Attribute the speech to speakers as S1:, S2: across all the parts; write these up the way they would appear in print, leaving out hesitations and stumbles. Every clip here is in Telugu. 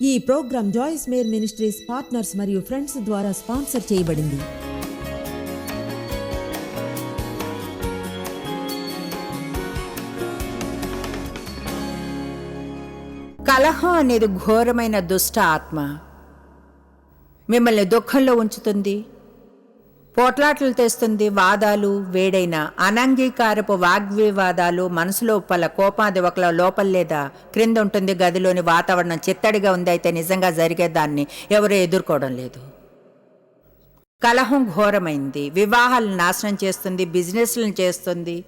S1: ఈ programme Joyce Meyer ministries partners మరియు ఫ్రెండ్స్ ద్వారా స్పాన్సర్ చేయబడింది.
S2: కలహం అనేది ఘోరమైన దుష్ట ఆత్మ. మిమ్మల్ని దుఃఖంలో ఉంచుతుంది, పోట్లాటలు తెస్తుంది. వాదాలు, వేడైన అనంగీకారపు వాగ్వివాదాలు, మనసులో పల కోపాది ఒకల లోపల లేదా క్రింద ఉంటుంది. గదిలోని వాతావరణం చిత్తడిగా ఉంది, అయితే నిజంగా జరిగేదాన్ని ఎవరూ ఎదుర్కోవడం లేదు. కలహం ఘోరమైంది. వివాహాలను నాశనం చేస్తుంది, బిజినెస్లను చేస్తుంది,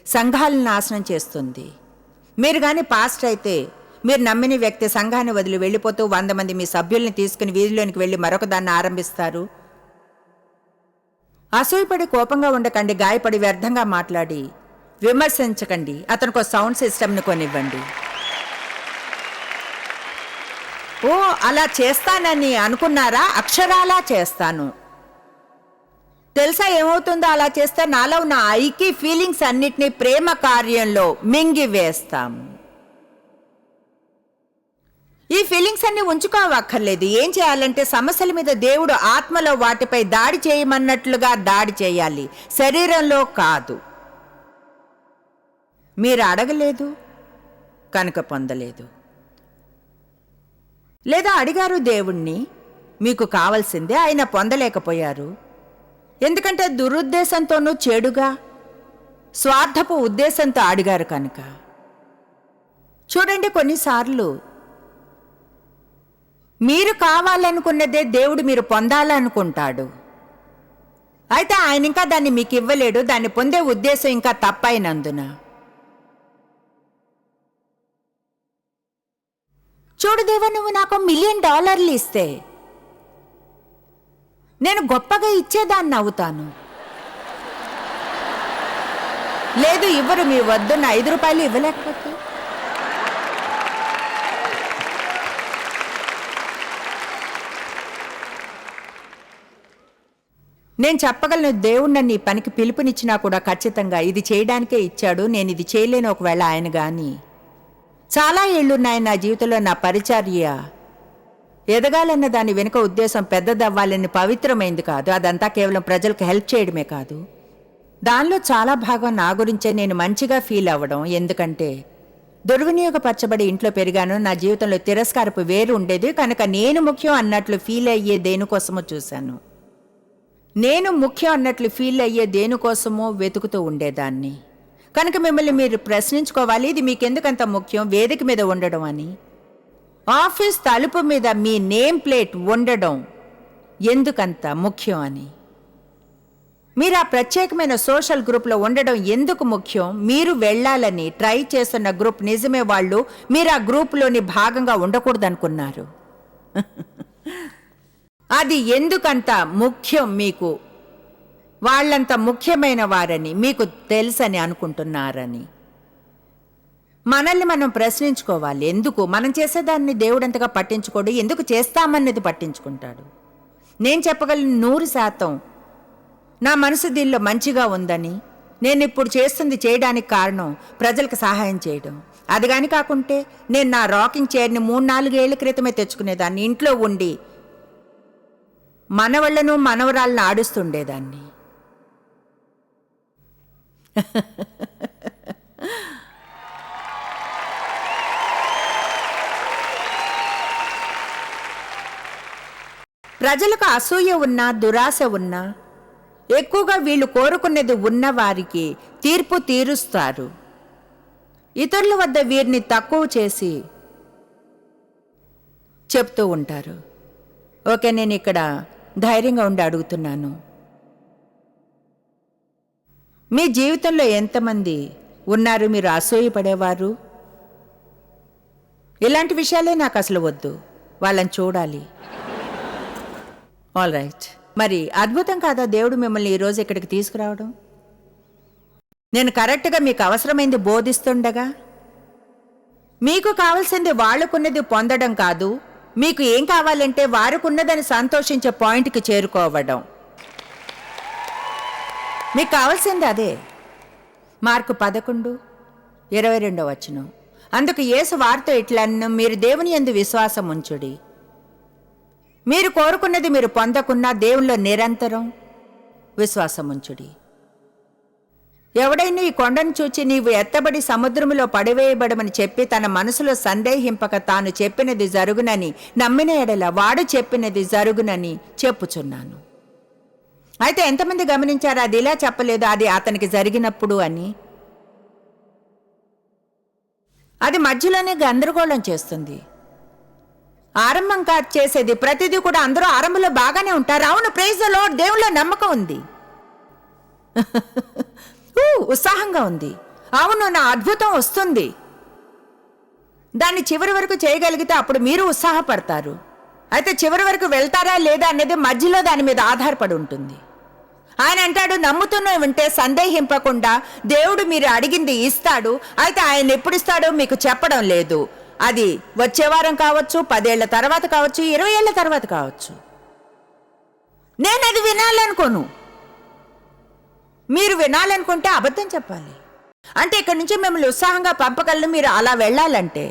S2: సంఘాలను నాశనం చేస్తుంది. మీరు కానీ పాస్ట్ అయితే మీరు నమ్మిన వ్యక్తి సంఘాన్ని వదిలి వెళ్ళిపోతూ 100 మంది మీ సభ్యుల్ని తీసుకుని వీధిలోనికి వెళ్ళి మరొక దాన్ని ఆరంభిస్తారు. అసూయపడి కోపంగా ఉండకండి, గాయపడి వ్యర్థంగా మాట్లాడి విమర్శించకండి. అతనికి ఒక సౌండ్ సిస్టమ్ని కొనివ్వండి. ఓ అలా చేస్తానని అనుకున్నారా? అక్షరాలా చేస్తాను. తెలుసా ఏమవుతుందో అలా చేస్తే? నాలో ఉన్న ఐకి ఫీలింగ్స్ అన్నిటినీ ప్రేమ కార్యంలో మింగి వేస్తాం. ఈ ఫీలింగ్స్ అన్ని ఉంచుకోవక్కర్లేదు. ఏం చేయాలంటే సమస్యల మీద దేవుడు ఆత్మలో వాటిపై దాడి చేయమన్నట్లుగా దాడి చేయాలి, శరీరంలో కాదు. మీరు అడగలేదు కనుక పొందలేదు, లేదా అడిగారు దేవుణ్ణి, మీకు కావాల్సిందే ఆయన పొందలేకపోయారు. ఎందుకంటే దురుద్దేశంతోనూ చెడుగా స్వార్థపు ఉద్దేశంతో అడిగారు కనుక. చూడండి, కొన్నిసార్లు మీరు కావాలనుకున్నదే దేవుడు మీరు పొందాలనుకుంటాడు. అయితే ఆయన ఇంకా దాన్ని మీకు ఇవ్వలేడు. దాన్ని పొందే ఉద్దేశం ఇంకా తప్పైనందున. చూడు దేవా, నువ్వు నాకు $1 మిలియన్ ఇస్తే నేను గొప్పగా ఇచ్చేదాన్ని అవుతాను. లేదు, ఇవ్వరు. మీ వద్దున్న ₹5 ఇవ్వలేకపోతే నేను చెప్పగలను, దేవుడు నన్ను ఈ పనికి పిలుపునిచ్చినా కూడా ఖచ్చితంగా ఇది చేయడానికే ఇచ్చాడు. నేను ఇది చేయలేను ఒకవేళ ఆయన గాని. చాలా ఏళ్లున్నాయి నా జీవితంలో. నా పరిచర్య ఎదగాలన్న దాని వెనుక ఉద్దేశం పెద్దదవ్వాలని పవిత్రమైంది కాదు. అదంతా కేవలం ప్రజలకు హెల్ప్ చేయడమే కాదు. దానిలో చాలా భాగం నా గురించే నేను మంచిగా ఫీల్ అవ్వడం. ఎందుకంటే దుర్వినియోగపరచబడి ఇంట్లో పెరిగాను. నా జీవితంలో తిరస్కారపు వేరు ఉండేది కనుక నేను ముఖ్యం అన్నట్లు ఫీల్ అయ్యే దేనికోసమో చూశాను. నేను ముఖ్యం అన్నట్లు ఫీల్ అయ్యే దేనికోసమో వెతుకుతూ ఉండేదాన్ని. కనుక మిమ్మల్ని మీరు ప్రశ్నించుకోవాలి, ఇది మీకెందుకంత ముఖ్యం వేదిక మీద ఉండడం అని, ఆఫీస్ తలుపు మీద మీ నేమ్ ప్లేట్ ఉండడం ఎందుకంత ముఖ్యం అని, మీరు ఆ ప్రత్యేకమైన సోషల్ గ్రూప్లో ఉండడం ఎందుకు ముఖ్యం, మీరు వెళ్ళాలని ట్రై చేస్తున్న గ్రూప్ నిజమే వాళ్ళు మీరు ఆ గ్రూప్లోని భాగంగా ఉండకూడదనుకున్నారు. అది ఎందుకంత ముఖ్యం, మీకు వాళ్ళంత ముఖ్యమైన వారని మీకు తెలుసని అనుకుంటున్నారని. మనల్ని మనం ప్రశ్నించుకోవాలి. ఎందుకు మనం చేసేదాన్ని దేవుడంతగా పట్టించుకోడు, ఎందుకు చేస్తామన్నది పట్టించుకుంటాడు. నేను చెప్పగలను 100% నా మనసు దీనిలో మంచిగా ఉందని. నేను ఇప్పుడు చేస్తుంది చేయడానికి కారణం ప్రజలకు సహాయం చేయడం. అది కానీ కాకుంటే నేను నా రాకింగ్ చైర్ని 3-4 ఏళ్ల క్రితమే తెచ్చుకునేదాన్ని. ఇంట్లో ఉండి మనవళ్లను మనవరాలను ఆడుస్తుండేదాన్ని. ప్రజలకు అసూయ ఉన్నా, దురాశ ఉన్నా, ఎక్కువగా వీళ్ళు కోరుకునేది ఉన్న వారికి తీర్పు తీరుస్తారు. ఇతరుల వద్ద వీరిని తక్కువ చేసి చెప్తూ ఉంటారు. ఓకే, నేను ఇక్కడ ధైర్యంగా ఉండి అడుగుతున్నాను, మీ జీవితంలో ఎంతమంది ఉన్నారు మీరు అసూయపడేవారు? ఇలాంటి విషయాలే నాకు అసలు వద్దు, వాళ్ళని చూడాలి. ఆల్ రైట్, మరి అద్భుతం కాదా దేవుడు మిమ్మల్ని ఈరోజు ఇక్కడికి తీసుకురావడం? నేను కరెక్ట్గా మీకు అవసరమైంది బోధిస్తుండగా, మీకు కావాల్సింది వాళ్ళకున్నది పొందడం కాదు, మీకు ఏం కావాలంటే వారికున్నదని సంతోషించే పాయింట్కి చేరుకోవడం. మీకు కావాల్సింది అదే. మార్కు 11:22 అందుకు యేసు వారితో ఇట్లన్ను, మీరు దేవుని యందు విశ్వాసం ఉంచుడి. మీరు కోరుకున్నది మీరు పొందకున్నా దేవునిలో నిరంతరం విశ్వాసం ఉంచుడి. ఎవడైనా ఈ కొండను చూచి నీవు ఎత్తబడి సముద్రములో పడివేయబడమని చెప్పి తన మనసులో సందేహింపక తాను చెప్పినది జరుగునని నమ్మిన ఎడల వాడు చెప్పినది జరుగునని చెప్పుచున్నాను. అయితే ఎంతమంది గమనించారు అది ఇలా చెప్పలేదు, అది అతనికి జరిగినప్పుడు అని? అది మధ్యలోనే గందరగోళం చేస్తుంది. ఆరంభం కాదు చేసేది, ప్రతిదీ కూడా అందరూ ఆరంభంలో బాగానే ఉంటారు. అవును, ప్రైజ్ ద లార్డ్, దేవుళ్ళో నమ్మకం ఉంది, ఉత్సాహంగా ఉంది, అవును నా అద్భుతం వస్తుంది. దాన్ని చివరి వరకు చేయగలిగితే అప్పుడు మీరు ఉత్సాహపడతారు. అయితే చివరి వరకు వెళ్తారా లేదా అనేది మధ్యలో దాని మీద ఆధారపడి ఉంటుంది. ఆయన అంటాడు, నమ్ముతూనే ఉంటే సందేహింపకుండా దేవుడు మీరు అడిగింది ఇస్తాడు. అయితే ఆయన ఎప్పుడు ఇస్తాడో మీకు చెప్పడం లేదు. అది వచ్చే వారం కావచ్చు, 10 ఏళ్ల తర్వాత కావచ్చు, 20 ఏళ్ల తర్వాత కావచ్చు. నేను అది వినాలనుకోను. మీరు వినాలనుకుంటే అబద్ధం చెప్పాలి. అంటే ఇక్కడి నుంచి మిమ్మల్ని ఉత్సాహంగా పంపగలను మీరు అలా వెళ్ళాలంటే.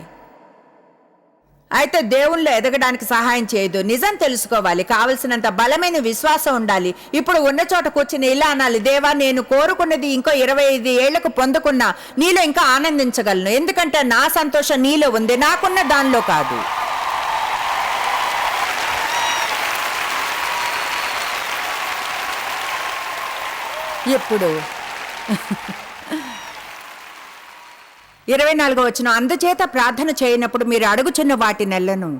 S2: అయితే దేవుళ్ళు ఎదగడానికి సహాయం చేయదు. నిజం తెలుసుకోవాలి, కావలసినంత బలమైన విశ్వాసం ఉండాలి. ఇప్పుడు ఉన్న చోట కూర్చుని ఇలా అనాలి, దేవా నేను కోరుకున్నది ఇంకో 25 ఏళ్లకు పొందుకున్నా నీలో ఇంకా ఆనందించగలను, ఎందుకంటే నా సంతోషం నీలో ఉంది, నాకున్న దానిలో కాదు. ఇప్పుడు 24వ వచనం, అందుచేత ప్రార్థన చేయనప్పుడు మీరు అడుగుచున్న వాటి నెలను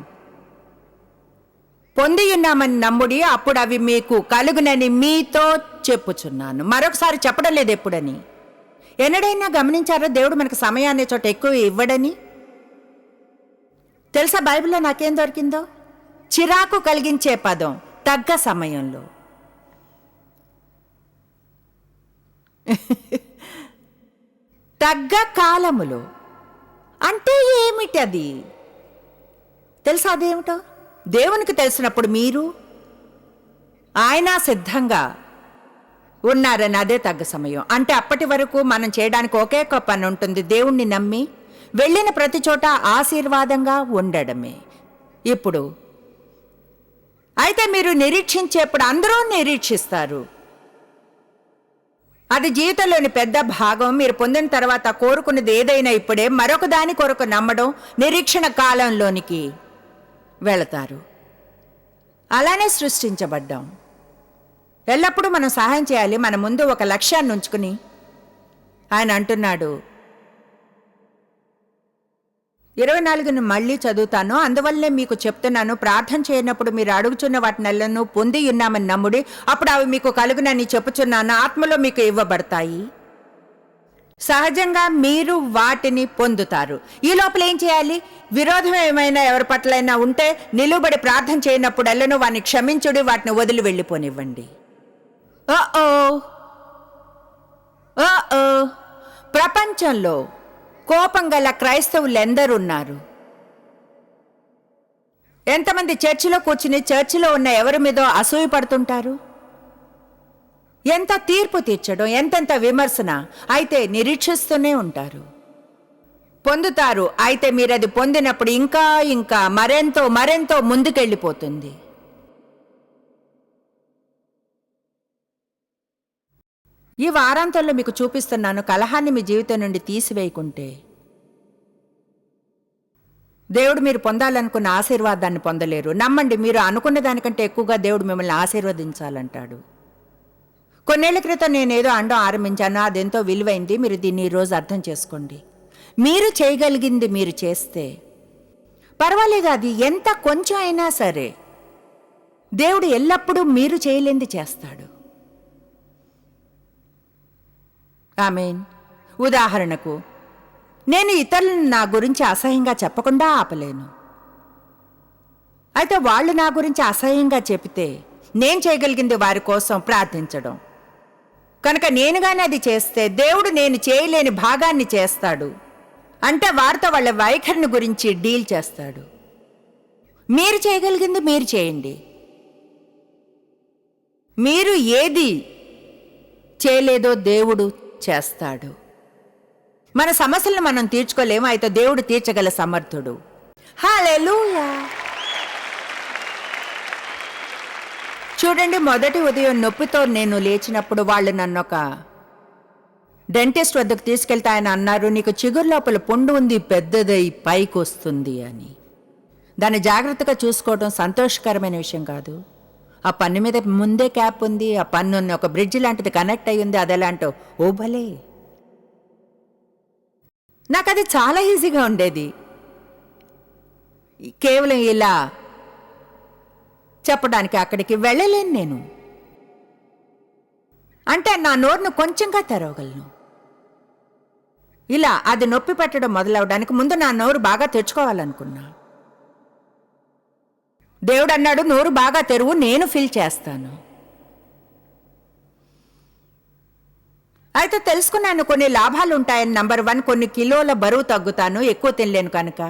S2: పొందియున్నామని నమ్ముడి, అప్పుడు అవి మీకు కలుగునని మీతో చెప్పుచున్నాను. మరొకసారి చెప్పడం లేదు ఎప్పుడని. ఎన్నడైనా గమనించారో దేవుడు మనకు సమయాన్ని చోట ఎక్కువ ఇవ్వడని? తెలుసా బైబిల్లో నాకేం దొరికిందో? చిరాకు కలిగించే పదం తగ్గ సమయంలో. తగ్గ కాలములో అంటే ఏమిటి? అది తెలుసా? అదేమిటో దేవునికి తెలిసినప్పుడు మీరు ఆయన సిద్ధంగా ఉన్నారని అదే తగ్గ సమయం. అంటే అప్పటి వరకు మనం చేయడానికి ఒకే ఒక పని ఉంటుంది, దేవుణ్ణి నమ్మి వెళ్ళిన ప్రతి చోట ఆశీర్వాదంగా ఉండడమే. ఇప్పుడు అయితే మీరు నిరీక్షించేప్పుడు అందరూ నిరీక్షిస్తారు. అది జీవితంలోని పెద్ద భాగం. మీరు పొందిన తర్వాత కోరుకున్నది ఏదైనా ఇప్పుడే మరొక దాని కొరకు నమ్మడం, నిరీక్షణ కాలంలోనికి వెళతారు. అలానే సృష్టించబడ్డాం. ఎల్లప్పుడూ మనం సహాయం చేయాలి. మన ముందు ఒక లక్ష్యాన్ని ఉంచుకుని ఆయన అంటున్నాడు, 24ను మళ్ళీ చదువుతాను, అందువల్లనే మీకు చెప్తున్నాను, ప్రార్థన చేయనప్పుడు మీరు అడుగుచున్న వాటి నెలను పొంది ఉన్నామని నమ్ముడి, అప్పుడు అవి మీకు కలుగునని చెప్పుచున్నాను. ఆత్మలో మీకు ఇవ్వబడతాయి, సహజంగా మీరు వాటిని పొందుతారు. ఈ లోపల ఏం చేయాలి? విరోధం ఏమైనా ఎవరి పట్లైనా ఉంటే నిలువబడి ప్రార్థన చేయనప్పుడు ఎల్లను వాటిని క్షమించుడి, వాటిని వదిలి వెళ్ళిపోనివ్వండి. ప్రపంచంలో కోపం గల క్రైస్తవులు ఎందరున్నారు? ఎంతమంది చర్చిలో కూర్చుని చర్చిలో ఉన్న ఎవరి మీదో అసూయ పడుతుంటారు? ఎంత తీర్పు తీర్చడం, ఎంతెంత విమర్శన. అయితే నిరీక్షిస్తూనే ఉంటారు, పొందుతారు. అయితే మీరు అది పొందినప్పుడు ఇంకా ఇంకా మరెంతో మరెంతో ముందుకెళ్ళిపోతుంది. ఈ వారాంతంలో మీకు చూపిస్తున్నాను, కలహాన్ని మీ జీవితం నుండి తీసివేయకుంటే దేవుడు మీరు పొందాలనుకున్న ఆశీర్వాదాన్ని పొందలేరు. నమ్మండి, మీరు అనుకున్న దానికంటే ఎక్కువగా దేవుడు మిమ్మల్ని ఆశీర్వదించాలంటాడు. కొన్నేళ్ల క్రితం నేనేదో అండం ఆరంభించాను, అదెంతో విలువైంది. మీరు దీన్ని ఈరోజు అర్థం చేసుకోండి. మీరు చేయగలిగింది మీరు చేస్తే పర్వాలేదు, అది ఎంత కొంచెం అయినా సరే దేవుడు ఎల్లప్పుడూ మీరు చేయలేంది చేస్తాడు. ఆమేన్. ఉదాహరణకు, నేను ఇతరులను నా గురించి అసహ్యంగా చెప్పకుండా ఆపలేను. అయితే వాళ్ళు నా గురించి అసహ్యంగా చెబితే నేను చేయగలిగింది వారి కోసం ప్రార్థించడం. కనుక నేనుగానే అది చేస్తే దేవుడు నేను చేయలేని భాగాన్ని చేస్తాడు. అంటే వారితో వాళ్ళ వైఖరిని గురించి డీల్ చేస్తాడు. మీరు చేయగలిగింది మీరు చేయండి. మీరు ఏది చేయలేదో దేవుడు చేస్తాడు. మన సమస్యలను మనం తీర్చుకోలేము, అయితే దేవుడు తీర్చగల సమర్థుడు. హల్లెలూయా. చూడండి, మొదటి ఉదయం నొప్పితో నేను లేచినప్పుడు వాళ్ళు నన్ను ఒక డెంటిస్ట్ వద్దకు తీసుకెళ్తే ఆయన అన్నారు, నీకు చిగురు లోపల పుండు ఉంది, పెద్దదై పైకి వస్తుంది అని. దాన్ని జాగ్రత్తగా చూసుకోవడం సంతోషకరమైన విషయం కాదు. ఆ పన్ను మీద ముందే క్యాప్ ఉంది, ఆ పన్ను ఒక బ్రిడ్జ్ లాంటిది కనెక్ట్ అయ్యి ఉంది, అది ఎలాంటో ఓ భలే. నాకు అది చాలా ఈజీగా ఉండేది, కేవలం ఇలా చెప్పడానికి అక్కడికి వెళ్ళలేను నేను. అంటే నా నోరును కొంచెంగా తెరవగలను. ఇలా అది నొప్పి పెట్టడం మొదలవడానికి ముందు నా నోరు బాగా తెరుచుకోవాలనుకున్నా. దేవుడు అన్నాడు, నోరు బాగా తెరువు, నేను ఫిల్ చేస్తాను. అయితే తెలుసుకున్నాను కొన్ని లాభాలు ఉంటాయని. నంబర్ 1, కొన్ని కిలోల బరువు తగ్గుతాను, ఎక్కువ తినలేను కనుక.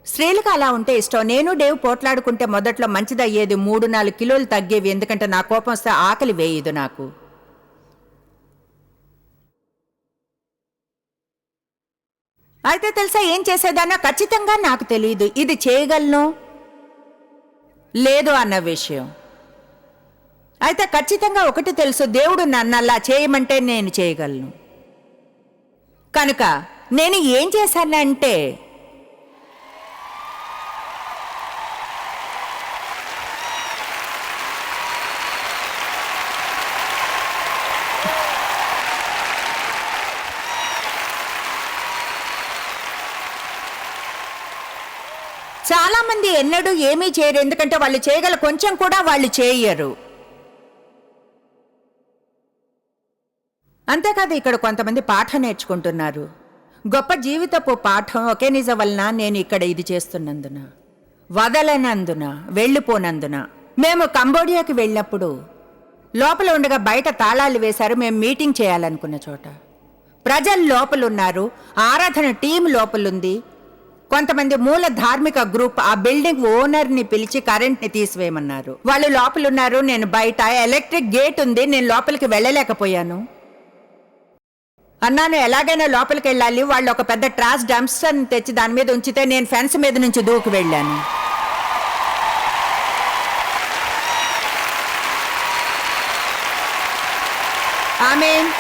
S2: స్త్రీలకు అలా ఉంటే ఇష్టం. నేను డేవ్ పోట్లాడుకుంటే మొదట్లో మంచిదయ్యేది, 3-4 కిలోలు తగ్గేవి, ఎందుకంటే నా కోపం వస్తే ఆకలి వేయదు నాకు. అయితే తెలుసా ఏం చేసేదానో ఖచ్చితంగా నాకు తెలియదు, ఇది చేయగలను లేదు అన్న విషయం. అయితే ఖచ్చితంగా ఒకటి తెలుసు, దేవుడు నన్ను అలా చేయమంటే నేను చేయగలను. కనుక నేను ఏం చేశానంటే, చాలా మంది ఎన్నడూ ఏమీ చేయరు, ఎందుకంటే వాళ్ళు చేయగల కొంచెం కూడా వాళ్ళు చేయరు. అంతేకాదు, ఇక్కడ కొంతమంది పాఠం నేర్చుకుంటున్నారు, గొప్ప జీవితపు పాఠం. ఒకే నిజం వలన నేను ఇక్కడ ఇది చేస్తున్నందున, వదలనందున, వెళ్ళిపోనందున. మేము కంబోడియాకి వెళ్ళినప్పుడు లోపల ఉండగా బయట తాళాలు వేశారు. మేము మీటింగ్ చేయాలనుకున్న చోట ప్రజలు లోపలున్నారు, ఆరాధన టీం లోపలుంది. కొంతమంది మూల ధార్మిక గ్రూప్ ఆ బిల్డింగ్ ఓనర్ని పిలిచి కరెంట్ని తీసివేయమన్నారు. వాళ్ళు లోపలున్నారు, నేను బయట. ఎలక్ట్రిక్ గేట్ ఉంది, నేను లోపలికి వెళ్ళలేకపోయాను. అన్నాను ఎలాగైనా లోపలికి వెళ్ళాలి. వాళ్ళు ఒక పెద్ద ట్రాష్ డంప్స్టర్ని తెచ్చి దాని మీద ఉంచితే నేను ఫెన్స్ మీద నుంచి దూకి వెళ్ళాను. ఆమేన్.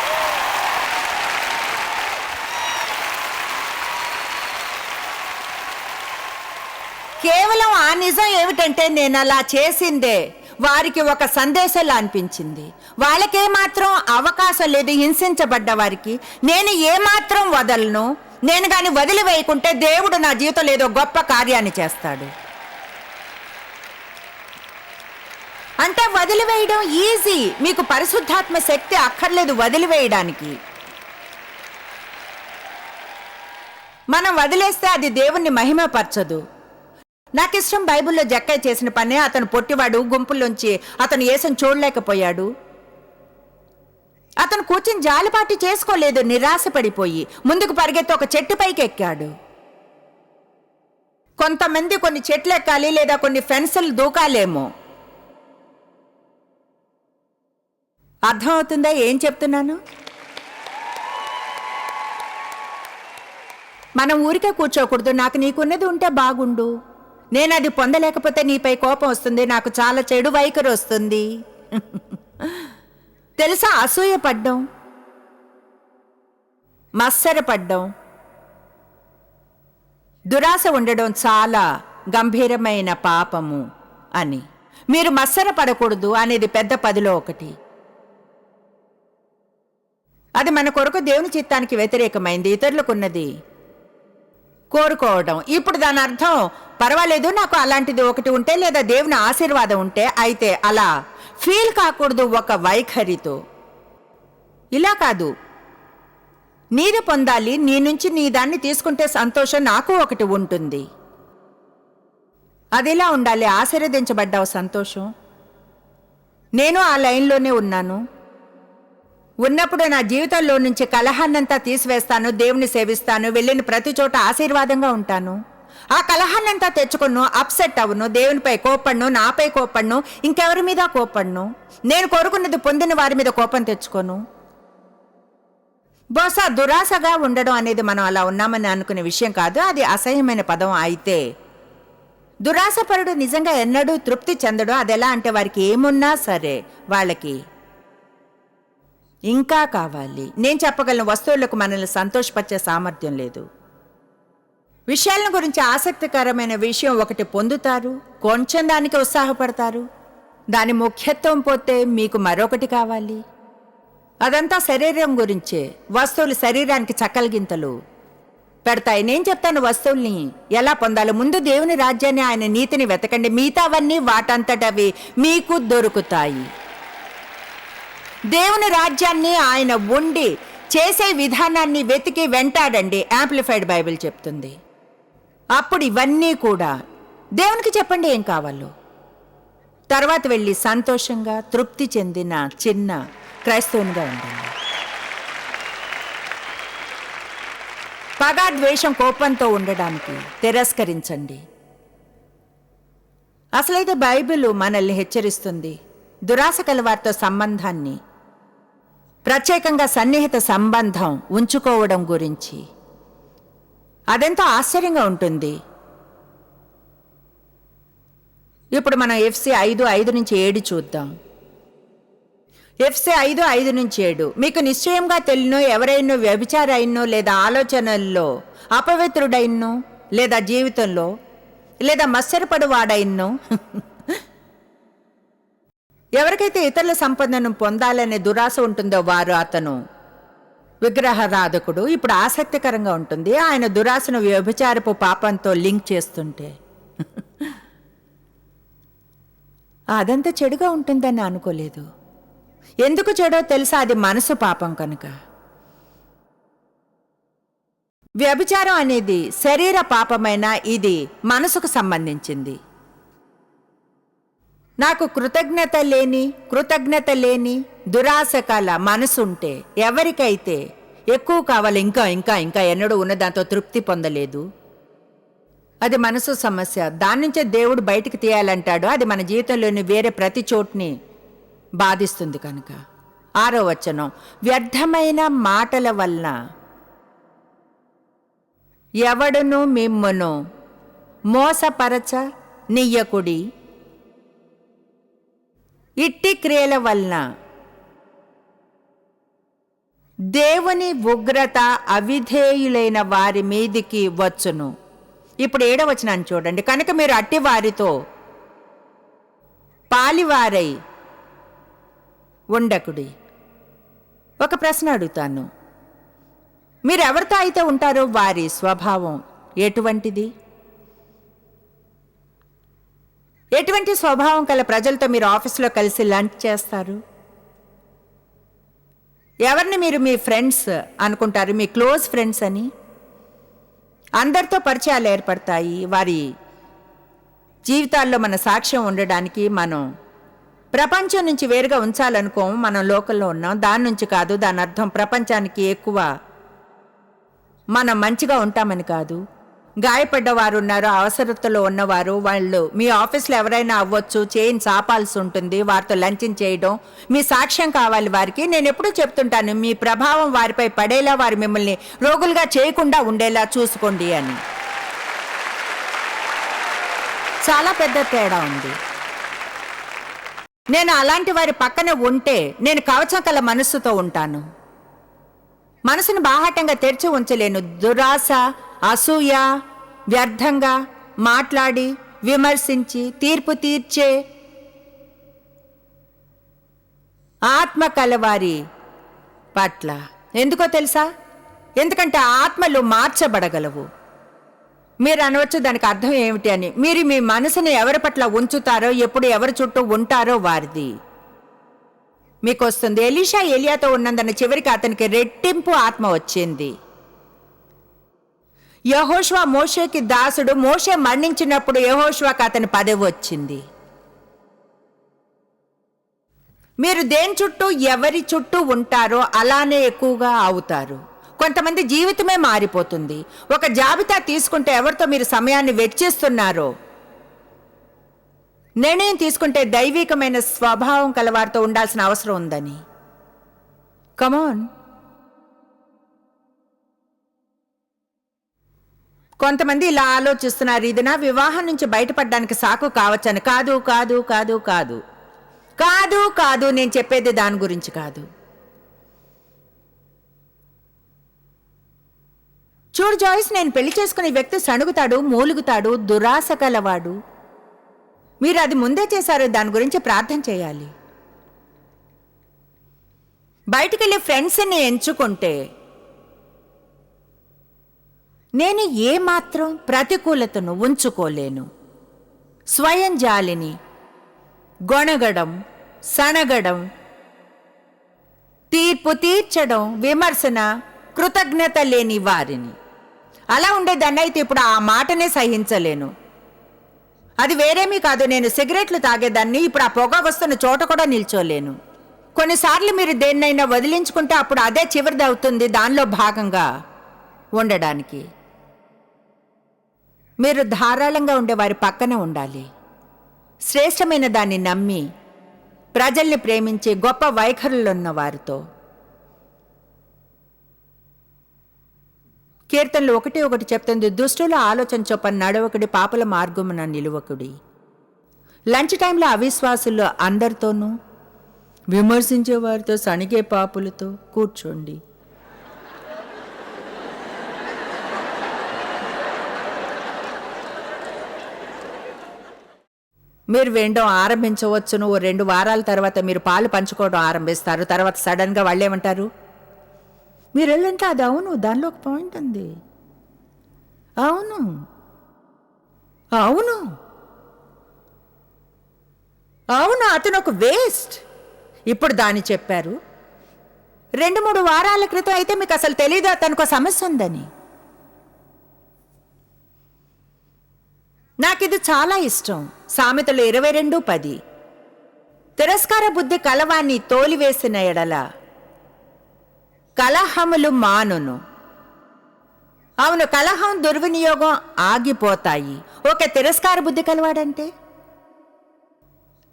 S2: కేవలం ఆ నిజం ఏమిటంటే, నేను అలా చేసిందే వారికి ఒక సందేశంలా అనిపించింది. వాళ్ళకేమాత్రం అవకాశం లేదు, హింసించబడ్డ వారికి. నేను ఏమాత్రం వదలను. నేను కానీ వదిలివేయకుంటే దేవుడు నా జీవితంలో ఏదో గొప్ప కార్యాన్ని చేస్తాడు. అంటే వదిలివేయడం ఈజీ, మీకు పరిశుద్ధాత్మ శక్తి అక్కర్లేదు వదిలివేయడానికి. మనం వదిలేస్తే అది దేవుణ్ణి మహిమపరచదు. నాకు ఇష్టం బైబిల్లో జక్కయ్య చేసిన పనే. అతను పొట్టివాడు, గుంపుల్లోంచి అతను యేసుని చూడలేకపోయాడు. అతను కూర్చుని జాలిపాటి చేసుకోలేదు, నిరాశపడిపోయి ముందుకు పరిగెత్తి ఒక చెట్టు పైకి ఎక్కాడు. కొంతమంది కొన్ని చెట్లు ఎక్కాలి, లేదా కొన్ని ఫెన్సులు దూకాలేమో. అర్థమవుతుందా ఏం చెప్తున్నాను? మనం ఊరికే కూర్చోకూడదు. నాకు నీకున్నది ఉంటే బాగుండు, నేను అది పొందలేకపోతే నీపై కోపం వస్తుంది, నాకు చాలా చెడు వైఖరి వస్తుంది. తెలుసా, అసూయపడ్డం, మత్సరపడ్డం, దురాశ ఉండడం చాలా గంభీరమైన పాపము అని. మీరు మత్సరపడకూడదు అనేది పెద్ద 10లో 1. అది మన కొరకు దేవుని చిత్తానికి వ్యతిరేకమైంది. ఇతరులకున్నది కోరుకోవడం. ఇప్పుడు దాని అర్థం, పర్వాలేదు నాకు అలాంటిది ఒకటి ఉంటే, లేదా దేవుని ఆశీర్వాదం ఉంటే, అయితే అలా ఫీల్ కాకూడదు ఒక వైఖరితో. ఇలా కాదు, నీది పొందాలి, నీ నుంచి నీ దాన్ని తీసుకుంటే సంతోషం నాకు ఒకటి ఉంటుంది. అదిలా ఉండాలి. ఆశీర్వదించబడ్డావు, సంతోషం. నేను ఆ లైన్లోనే ఉన్నాను. ఉన్నప్పుడు నా జీవితంలో నుంచి కలహాన్నంతా తీసివేస్తాను, దేవుని సేవిస్తాను, వెళ్ళిన ప్రతి చోట ఆశీర్వాదంగా ఉంటాను. ఆ కలహాన్నంతా తెచ్చుకును, అప్సెట్ అవును, దేవునిపై కోపడ్ను, నాపై కోపడ్ను, ఇంకెవరి మీద కోపడ్ను. నేను కోరుకున్నది పొందిన వారి మీద కోపం తెచ్చుకోను. బహుశా దురాశగా ఉండడం అనేది మనం అలా ఉన్నామని అనుకునే విషయం కాదు. అది అసహ్యమైన పదం. అయితే దురాశపరుడు నిజంగా ఎన్నడూ తృప్తి చెందడు. అది ఎలా అంటే వారికి ఏమున్నా సరే వాళ్ళకి ఇంకా కావాలి. నేను చెప్పగలను, వస్తువులకు మనల్ని సంతోషపరిచే సామర్థ్యం లేదు. విషయాల గురించి ఆసక్తికరమైన విషయం ఒకటి పొందుతారు, కొంచెం దానికి ఉత్సాహపడతారు, దాని ముఖ్యత్వం పోతే మీకు మరొకటి కావాలి. అదంతా శరీరం గురించే. వస్తువులు శరీరానికి చక్కలగింతలు పెడతాయి. నేను చెప్తాను వస్తువుల్ని ఎలా పొందాలో. ముందు దేవుని రాజ్యాన్ని, ఆయన నీతిని వెతకండి, మిగతావన్నీ వాటంతటవి మీకు దొరుకుతాయి. దేవుని రాజ్యాన్ని, ఆయన ఉండి చేసే విధానాన్ని వెతికి వెంటాడండి. యాంప్లిఫైడ్ బైబిల్ చెప్తుంది. అప్పుడు ఇవన్నీ కూడా దేవునికి చెప్పండి ఏం కావాలో. తర్వాత వెళ్ళి సంతోషంగా తృప్తి చెందిన చిన్న క్రైస్తవునిగా ఉండండి. పగ, ద్వేషం, కోపంతో ఉండడానికి తిరస్కరించండి. అసలైతే బైబిల్ మనల్ని హెచ్చరిస్తుంది దురాశ కలవారితో సంబంధాన్ని, ప్రత్యేకంగా సన్నిహిత సంబంధం ఉంచుకోవడం గురించి. అదెంతో ఆశ్చర్యంగా ఉంటుంది. ఇప్పుడు మనం ఎఫ్సి 5:5-7 చూద్దాం. ఎఫ్సి 5:5-7 మీకు నిశ్చయంగా తెలియను, ఎవరైనా వ్యభిచారైనో లేదా ఆలోచనల్లో అపవిత్రుడైనో లేదా జీవితంలో లేదా మత్సరపడువాడైనో ఎవరికైతే ఇతరుల సంపదను పొందాలనే దురాశ ఉంటుందో అతను విగ్రహారాధకుడు. ఇప్పుడు ఆసక్తికరంగా ఉంటుంది, ఆయన దురాశను వ్యభిచారపు పాపంతో లింక్ చేస్తుంటే అదంతా చెడుగా ఉంటుందని అనుకోలేదు. ఎందుకు చెడో తెలుసా? అది మనసు పాపం కనుక. వ్యభిచారం అనేది శరీర పాపమైన, ఇది మనసుకు సంబంధించింది. నాకు కృతజ్ఞత లేని దురాశ కల మనసుంటే, ఎవరికైతే ఎక్కువ కావాలి, ఇంకా ఇంకా ఇంకా ఎన్నడూ ఉన్న దాంతో తృప్తి పొందలేదు, అది మనసు సమస్య. దాని నుంచే దేవుడు బయటికి తీయాలంటాడు. అది మన జీవితంలోని వేరే ప్రతి చోటుని బాధిస్తుంది కనుక. 6వ వచనం, వ్యర్థమైన మాటల వలన ఎవడును మిమ్మును మోసపరచ నియ్యకుడి, ఇట్టి క్రియల వలన దేవుని ఉగ్రత అవిధేయులైన వారి మీదికి వచ్చును. ఇప్పుడు 7వ వచనాన్ని చూడండి. కనుక మీరు అట్టి వారితో పాలివారై ఉండకుడి. ఒక ప్రశ్న అడుగుతాను, మీరు ఎవరితో అయితే ఉంటారో వారి స్వభావం ఎటువంటిది? ఎటువంటి స్వభావం కల ప్రజలతో మీరు ఆఫీస్లో కలిసి లంచ్ చేస్తారు? ఎవరిని మీరు మీ ఫ్రెండ్స్ అనుకుంటారు, మీ క్లోజ్ ఫ్రెండ్స్ అని? అందరితో పరిచయాలు ఏర్పడతాయి. వారి జీవితాల్లో మన సాక్ష్యం ఉండడానికి మనం ప్రపంచం నుంచి వేరుగా ఉంచాలనుకోము. మనం లోకల్లో ఉన్నాం, దాని నుంచి కాదు. దాని అర్థం ప్రపంచానికి ఎక్కువ మనం మంచిగా ఉంటామని కాదు. గాయపడ్డవారు ఉన్నారు, అవసరతలో ఉన్నవారు, వాళ్ళు మీ ఆఫీస్లో ఎవరైనా అవ్వచ్చు, చైన్ చాపాల్సి ఉంటుంది, వారితో లంచింగ్ చేయడం, మీ సాక్ష్యం కావాలి వారికి. నేను ఎప్పుడూ చెప్తుంటాను, మీ ప్రభావం వారిపై పడేలా, వారు మిమ్మల్ని రోగులుగా చేయకుండా ఉండేలా చూసుకోండి అని. చాలా పెద్ద తేడా ఉంది. నేను అలాంటి వారి పక్కన ఉంటే నేను కవచం కల మనస్సుతో ఉంటాను. మనసును బాహాటంగా తెరిచి ఉంచలేను. దురాశ, అసూయ, వ్యర్థంగా మాట్లాడి విమర్శించి తీర్పు తీర్చే ఆత్మ కలవారి పట్ల. ఎందుకో తెలుసా? ఎందుకంటే ఆత్మలు మార్చబడగలవు. మీరు అనవచ్చు దానికి అర్థం ఏమిటి అని. మీరు మీ మనసును ఎవరి పట్ల ఉంచుతారో, ఎప్పుడు ఎవరి చుట్టూ ఉంటారో వారిది మీకు వస్తుంది. ఎలీషా ఏలియాతో ఉన్నందున చివరికి అతనికి రెట్టింపు ఆత్మ వచ్చింది. యెహోషువ మోషేకి దాసుడు. మోషే మరణించినప్పుడు యెహోషువకు అతని పదవి వచ్చింది. మీరు దేని చుట్టూ ఎవరి చుట్టూ ఉంటారో అలానే ఎక్కువగా అవుతారు. కొంతమంది జీవితమే మారిపోతుంది. ఒక జాబితా తీసుకుంటే ఎవరితో మీరు సమయాన్ని వెచ్చిస్తున్నారో, నిర్ణయం తీసుకుంటే దైవికమైన స్వభావం కలవారితో ఉండాల్సిన అవసరం ఉందని. కమాన్, కొంతమంది ఇలా ఆలోచిస్తున్నారు, ఇది నా వివాహం నుంచి బయటపడడానికి సాకు కావచ్చని. కాదు కాదు కాదు కాదు కాదు కాదు, నేను చెప్పేది దాని గురించి కాదు. చూడు జాయిస్, నేను పెళ్లి చేసుకునే వ్యక్తి సణుగుతాడు, మూలుగుతాడు, దురాశ కలవాడు. మీరు అది ముందే చేశారు, దాని గురించి ప్రార్థన చేయాలి. బయటికెళ్ళి ఫ్రెండ్స్ని ఎంచుకుంటే నేను ఏమాత్రం ప్రతికూలతను ఉంచుకోలేను. స్వయం జాలిని, గొణగడం, సణగడం, తీర్పు తీర్చడం, విమర్శన, కృతజ్ఞత లేని వారిని. అలా ఉండేదాన్ని అయితే ఇప్పుడు ఆ మాటనే సహించలేను. అది వేరేమీ కాదు, నేను సిగరెట్లు తాగేదాన్ని, ఇప్పుడు ఆ పొగ వస్తున్న చోట కూడా నిల్చోలేను. కొన్నిసార్లు మీరు దేన్నైనా వదిలించుకుంటే అప్పుడు అదే చివరిది అవుతుంది, దానిలో భాగంగా ఉండడానికి. మీరు ధారాళంగా ఉండే వారి పక్కన ఉండాలి. శ్రేష్టమైన దాన్ని నమ్మి ప్రజల్ని ప్రేమించే గొప్ప వైఖరులున్న వారితో. కీర్తనలు 1:1 చెప్తుంది, దుష్టుల ఆలోచన చొప్పున నడవకుడి, పాపుల మార్గమున నిలువకుడి. లంచ్ టైంలో అవిశ్వాసులు అందరితోనూ, విమర్శించే వారితో, సణిగే పాపులతో కూర్చోండి. మీరు వినడం ఆరంభించవచ్చును. 2 వారాల తర్వాత మీరు పాలు పంచుకోవడం ఆరంభిస్తారు. తర్వాత సడన్గా వాళ్ళేమంటారు, మీరు వెళ్ళంటే అది అవును, దానిలో ఒక పాయింట్ ఉంది, అవును అవును అవును, అతను ఒక వేస్ట్. ఇప్పుడు దాన్ని చెప్పారు. 2-3 వారాల క్రితం అయితే మీకు అసలు తెలీదు అతనికి ఒక సమస్య ఉందని. నాకిది చాలా ఇష్టం. సామెతలు 22:10, తిరస్కార బుద్ధి కలవాన్ని తోలివేసిన ఎడల కలహములు మానును. అవును, కలహం, దుర్వినియోగం ఆగిపోతాయి. ఓకే, తిరస్కార బుద్ధి కలవాడంటే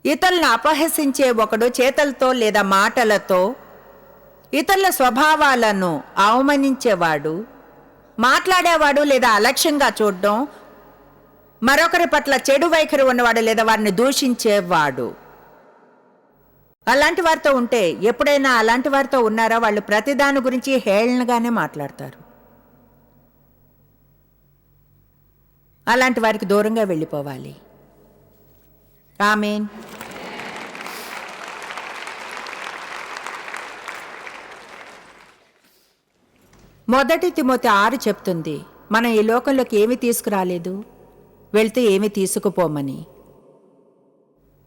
S2: ఇతరులను అపహసించే ఒకడు చేతలతో లేదా మాటలతో ఇతరుల స్వభావాలను అవమానించేవాడు, మాట్లాడేవాడు లేదా అలక్ష్యంగా చూడడం, మరొకరి పట్ల చెడు వైఖరి ఉన్నవాడు లేదా వారిని దూషించేవాడు. అలాంటి వారితో ఉంటే, ఎప్పుడైనా అలాంటి వారితో ఉన్నారా, వాళ్ళు ప్రతిదాని గురించి హేళనగానే మాట్లాడతారు. అలాంటి వారికి దూరంగా వెళ్ళిపోవాలి. ఆమేన్. మొదటి తిమోతి 6 చెప్తుంది, మనం ఈ లోకంలోకి ఏమీ తీసుకురాలేదు, వెళ్తే ఏమీ తీసుకుపోమని.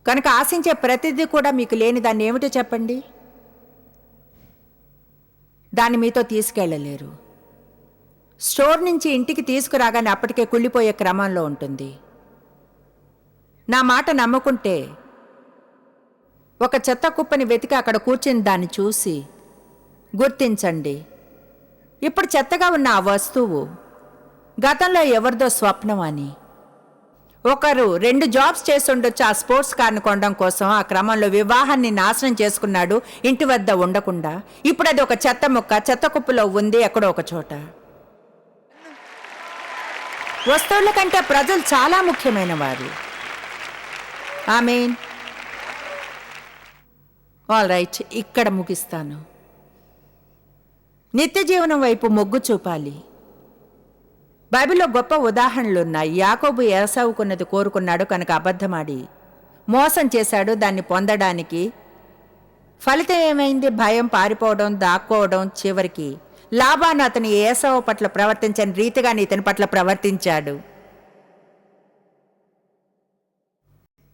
S2: కనుక ఆశించే ప్రతిదీ కూడా మీకు లేని దాన్ని ఏమిటో చెప్పండి, దాన్ని మీతో తీసుకెళ్ళలేరు. స్టోర్ నుంచి ఇంటికి తీసుకురాగానే అప్పటికే కుళ్ళిపోయే క్రమంలో ఉంటుంది. నా మాట నమ్ముకుంటే ఒక చెత్త కుప్పని వెతికి అక్కడ కూర్చుని దాన్ని చూసి గుర్తించండి, ఇప్పుడు చెత్తగా ఉన్న ఆ వస్తువు గతంలో ఎవరిదో స్వప్నం అని. ఒకరు 2 జాబ్స్ చేస్తుండొచ్చు ఆ స్పోర్ట్స్ కార్ని కొనడం కోసం. ఆ క్రమంలో వివాహాన్ని నాశనం చేసుకున్నాడు ఇంటి వద్ద ఉండకుండా. ఇప్పుడు అది ఒక చెత్త ముక్క, చెత్త కుప్పలో ఉంది ఎక్కడో ఒక చోట. వస్తువుల కంటే ప్రజలు చాలా ముఖ్యమైన వారు. ఆమేన్. ఆల్ రైట్, ఇక్కడ ముగిస్తాను. నిత్య జీవనం వైపు మొగ్గు చూపాలి. బైబిల్లో గొప్ప ఉదాహరణలున్నాయి. యాకోబు ఏసావుకున్నది కోరుకున్నాడు కనుక అబద్ధమాడి మోసం చేశాడు దాన్ని పొందడానికి. ఫలితం ఏమైంది? భయం, పారిపోవడం, దాక్కోవడం. చివరికి లాబాను అతని ఏసావు పట్ల ప్రవర్తించని రీతిగానే ఇతని పట్ల ప్రవర్తించాడు.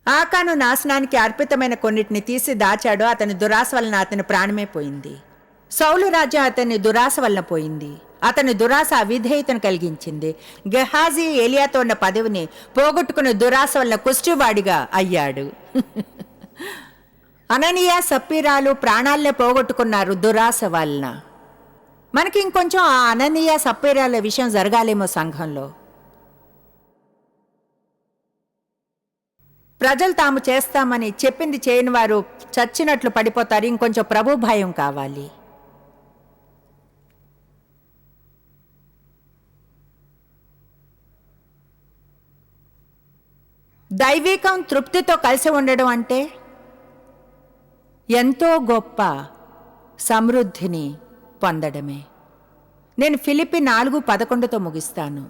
S2: ఆకాను నాశనానికి అర్పితమైన కొన్నిటిని తీసి దాచాడు. అతని దురాశ వలన అతని ప్రాణమే పోయింది. సౌలు రాజ్యం అతని దురాశ వలన పోయింది. అతని దురాశ అవిధేయతను కలిగించింది. గెహాజీ ఏలియాతో ఉన్న పదవిని పోగొట్టుకున్న దురాశ వలన కుష్టివాడిగా అయ్యాడు. అననీయ, సప్పీరాలు ప్రాణాలనే పోగొట్టుకున్నారు దురాశ వలన. మనకి ఇంకొంచెం ఆ అననీయ, సప్పీరాల విషయం జరగాలేమో సంఘంలో. ప్రజలు తాము చేస్తామని చెప్పింది చేయని వారు చచ్చినట్లు పడిపోతారు. ఇంకొంచెం ప్రభు భయం కావాలి. దైవికం తృప్తితో కలిసి ఉండడం అంటే ఎంతో గొప్ప సమృద్ధిని పొందడమే. నేను ఫిలిప్పి 4:11తో ముగిస్తాను.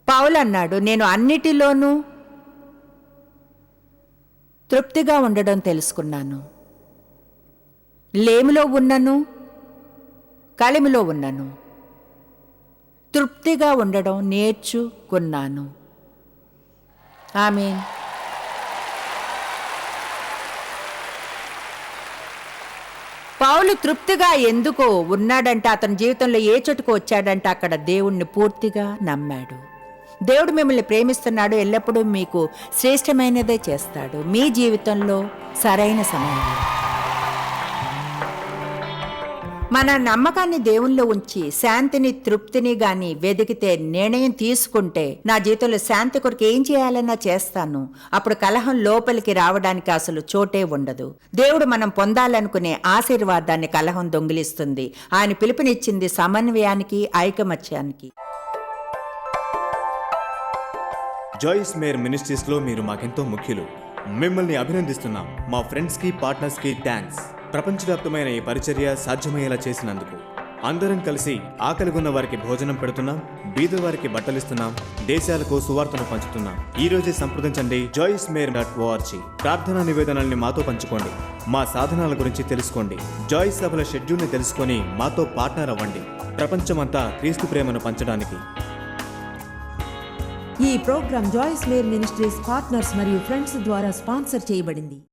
S2: పౌలు అన్నాడు, నేను అన్నిటిలోనూ తృప్తిగా ఉండడం తెలుసుకున్నాను. లేమిలో ఉన్నను, కలిమిలో ఉన్నను తృప్తిగా ఉండడం నేర్చుకున్నాను. ఆమేన్. పౌలు తృప్తిగా ఎందుకు ఉన్నాడంటే అతని జీవితంలో ఏ చోటుకు వచ్చాడంటే అక్కడ దేవుణ్ణి పూర్తిగా నమ్మాడు. దేవుడు మిమ్మల్ని ప్రేమిస్తున్నాడు, ఎల్లప్పుడూ మీకు శ్రేష్టమైనదే చేస్తాడు మీ జీవితంలో సరైన సమయంలో. మన నమ్మకాన్ని దేవుల్లో ఉంచి శాంతిని తృప్తిని గాని వెదికితే, నిర్ణయం తీసుకుంటే నా జీవితంలో శాంతి కొరకు ఏం చేయాలన్నా చేస్తాను, అప్పుడు కలహం లోపలికి రావడానికి అసలు చోటే ఉండదు. దేవుడు మనం పొందాలనుకునే ఆశీర్వాదాన్ని కలహం దొంగిలిస్తుంది. ఆయన పిలుపునిచ్చింది సమన్వయానికి, ఐకమత్యానికి.
S3: జాయిస్ మేర్ మినిస్ట్రీస్లో మీరు మాకెంతో ముఖ్యులు. మిమ్మల్ని అభినందిస్తున్నాం. మా ఫ్రెండ్స్కి, పార్ట్నర్స్కి థ్యాంక్స్. ప్రపంచవ్యాప్తమైన ఈ పరిచర్య సాధ్యమయ్యేలా చేసినందుకు. అందరం కలిసి ఆకలిగొన్న వారికి భోజనం పెడుతున్నాం, బీదవారికి బట్టలిస్తున్నాం, దేశాలకు సువార్తను పంచుతున్నాం. ఈ రోజే సంప్రదించండి joycemeir.org. ప్రార్థనా నివేదనల్ని మాతో పంచుకోండి. మా సాధనాల గురించి తెలుసుకోండి. జాయిస్ సభల షెడ్యూల్ని తెలుసుకొని మాతో పార్ట్నర్ అవ్వండి. ప్రపంచమంతా క్రీస్తు ప్రేమను పంచడానికి.
S1: ఈ programme Joyce Meyer ministries partners మరియు ఫ్రెండ్స్ ద్వారా స్పాన్సర్ చేయబడింది.